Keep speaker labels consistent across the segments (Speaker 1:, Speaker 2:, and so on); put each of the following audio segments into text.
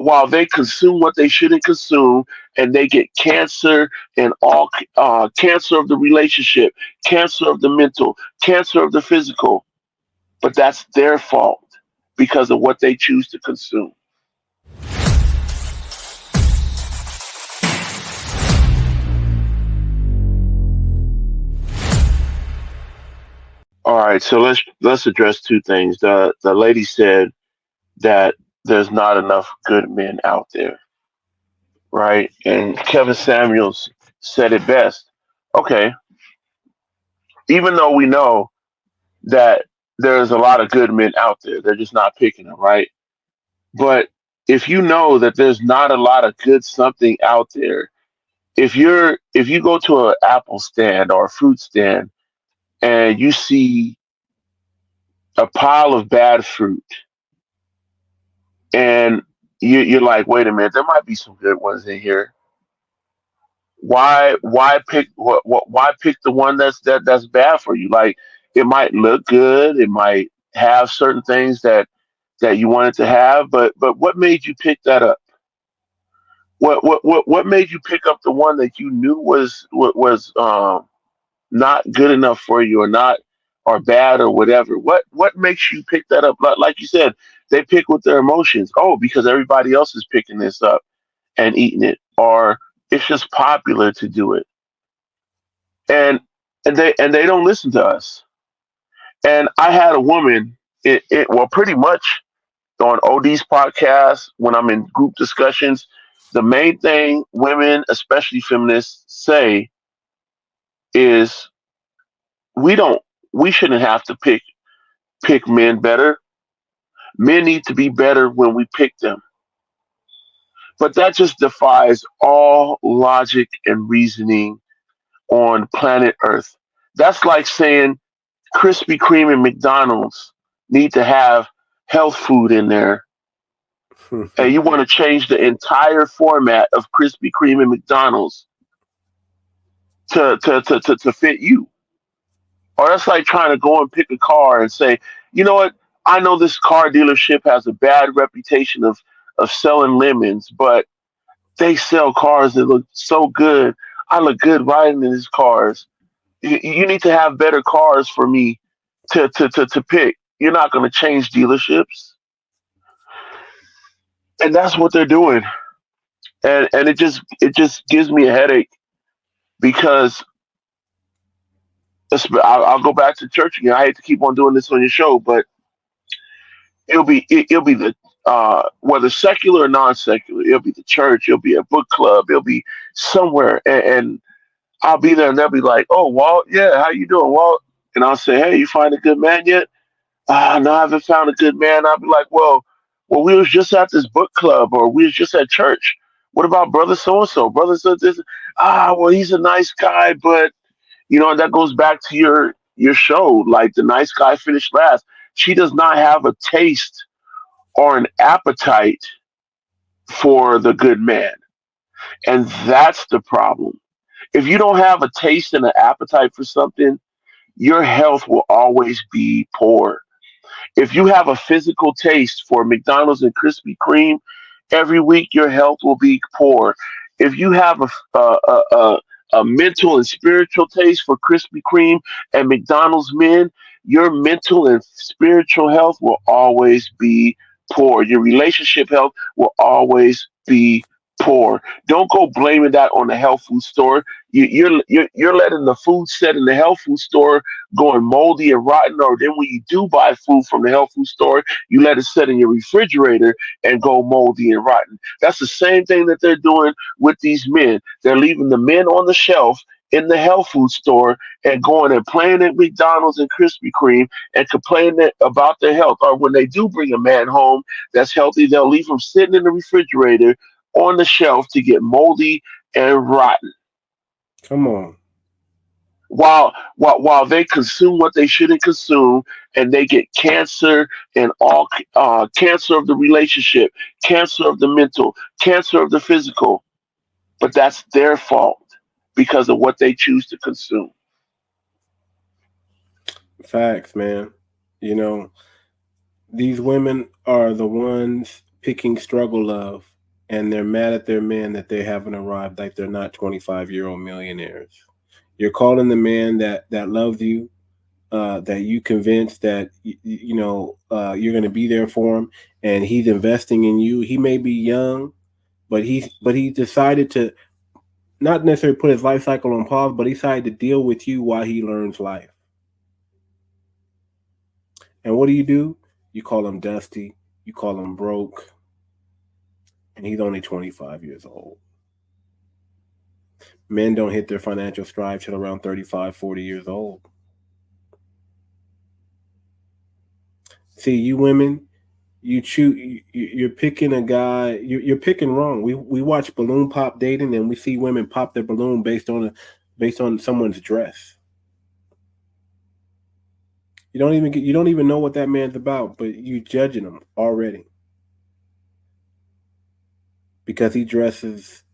Speaker 1: while they consume what they shouldn't consume, and they get cancer and all cancer of the relationship, cancer of the mental, cancer of the physical. But that's their fault because of what they choose to consume. All right, so let's address two things. The lady said that there's not enough good men out there, right? And Kevin Samuels said it best. Okay, even though we know that there's a lot of good men out there, they're just not picking them, right? But if you know that there's not a lot of good something out there, if you go to an apple stand or a fruit stand and you see a pile of bad fruit, and you're like, wait a minute, there might be some good ones in here. Why pick why pick the one that's bad for you? Like, it might look good, it might have certain things that you wanted to have, but what made you pick that up? What made you pick up the one that you knew was not good enough for you, or not, or bad, or whatever? What makes you pick that up? Like you said, they pick with their emotions. Oh, because everybody else is picking this up and eating it, or it's just popular to do it, and and they don't listen to us. And I had a woman, well, pretty much on OD's podcast, when I'm in group discussions, the main thing women, especially feminists, say is we don't we shouldn't have to pick men better. Men need to be better when we pick them. But that just defies all logic and reasoning on planet Earth. That's like saying Krispy Kreme and McDonald's need to have health food in there, and you want to change the entire format of Krispy Kreme and McDonald's to fit you. Or that's like trying to go and pick a car and say, you know what, I know this car dealership has a bad reputation of selling lemons, but they sell cars that look so good. I look good riding in these cars. You need to have better cars for me to pick. You're not going to change dealerships. And that's what they're doing. And it just gives me a headache because I'll go back to church again. I hate to keep on doing this on your show, but it'll be the whether secular or non-secular, it'll be the church, it'll be a book club, it'll be somewhere, and I'll be there, and they'll be like, "Oh, Walt, yeah, how you doing, Walt?" And I'll say, "Hey, you find a good man yet?" Ah, no, I haven't found a good man. I'll be like, well, we was just at this book club, or we was just at church. What about brother so and so? Brother so this. Ah, well, he's a nice guy, but that goes back to your show. Like, the nice guy finished last. She does not have a taste or an appetite for the good man, and that's the problem. If you don't have a taste and an appetite for something, your health will always be poor. If you have a physical taste for McDonald's and Krispy Kreme every week, your health will be poor. If you have a mental and spiritual taste for Krispy Kreme and McDonald's men, your mental and spiritual health will always be poor. Your relationship health will always be poor. Don't go blaming that on the health food store. You're letting the food set in the health food store going moldy and rotten, or then when you do buy food from the health food store, you let it sit in your refrigerator and go moldy and rotten. That's the same thing that they're doing with these men. They're leaving the men on the shelf in the health food store and going and playing at McDonald's and Krispy Kreme and complaining about their health. Or when they do bring a man home that's healthy, they'll leave him sitting in the refrigerator on the shelf to get moldy and rotten.
Speaker 2: Come on.
Speaker 1: While they consume what they shouldn't consume, and they get cancer and all cancer of the relationship, cancer of the mental, cancer of the physical. But that's their fault because of what they choose to consume.
Speaker 2: Facts, man. These women are the ones picking struggle love, and they're mad at their man that they haven't arrived, like they're not 25-year-old millionaires. You're calling the man that loves you, that you convinced that you're going to be there for him, and he's investing in you. He may be young, but he decided to not necessarily put his life cycle on pause, but he decided to deal with you while he learns life. And what do? You call him dusty, you call him broke, and he's only 25 years old. Men don't hit their financial stride till around 35, 40 years old. See, you women, you choose. You're picking a guy. You're picking wrong. We watch balloon pop dating, and we see women pop their balloon based on someone's dress. You don't even know what that man's about, but you judging him already because he dresses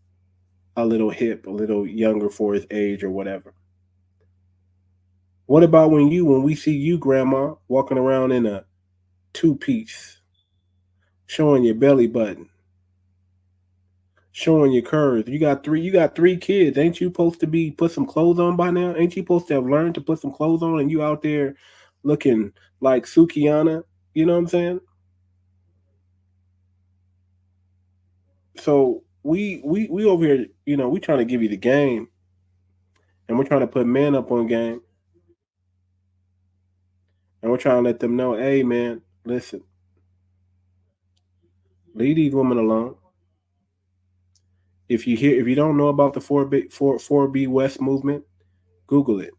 Speaker 2: a little hip, a little younger for his age or whatever. What about when we see you, grandma, walking around in a two-piece, showing your belly button, showing your curves? You got three kids. Ain't you supposed to be put some clothes on by now? Ain't you supposed to have learned to put some clothes on, and you out there looking like Sukiyana? You know what I'm saying? So we over here, we trying to give you the game, and we're trying to put men up on game, and we're trying to let them know, hey man, listen, leave these women alone. If you don't know about the four B West movement, Google it.